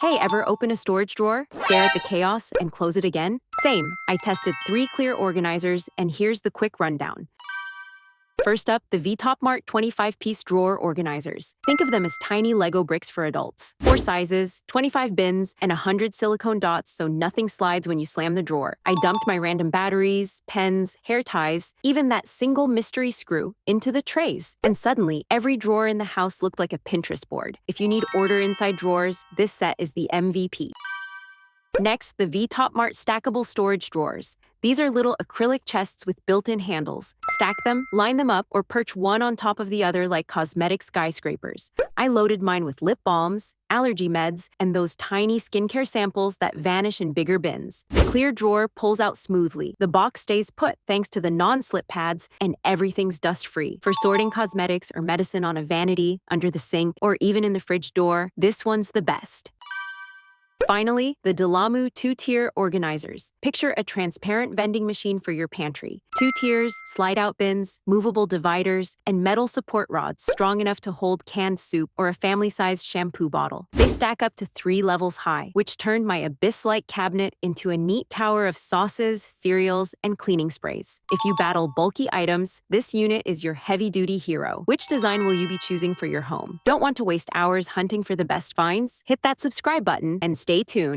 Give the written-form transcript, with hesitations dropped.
Hey, ever open a storage drawer, stare at the chaos, and close it again? Same. I tested 3 clear organizers, and here's the quick rundown. First up, the Vtopmart 25-piece drawer organizers. Think of them as tiny Lego bricks for adults. 4 sizes, 25 bins, and 100 silicone dots so nothing slides when you slam the drawer. I dumped my random batteries, pens, hair ties, even that single mystery screw into the trays. And suddenly, every drawer in the house looked like a Pinterest board. If you need order inside drawers, this set is the MVP. Next, the Vtopmart stackable storage drawers. These are little acrylic chests with built-in handles. Stack them, line them up, or perch one on top of the other like cosmetic skyscrapers. I loaded mine with lip balms, allergy meds, and those tiny skincare samples that vanish in bigger bins. The clear drawer pulls out smoothly. The box stays put thanks to the non-slip pads, and everything's dust-free. For sorting cosmetics or medicine on a vanity, under the sink, or even in the fridge door, this one's the best. Finally, the Delamu 2-tier organizers. Picture a transparent vending machine for your pantry. 2 tiers, slide-out bins, movable dividers, and metal support rods strong enough to hold canned soup or a family-sized shampoo bottle. They stack up to 3 levels high, which turned my abyss-like cabinet into a neat tower of sauces, cereals, and cleaning sprays. If you battle bulky items, this unit is your heavy-duty hero. Which design will you be choosing for your home? Don't want to waste hours hunting for the best finds? Hit that subscribe button and stay tuned.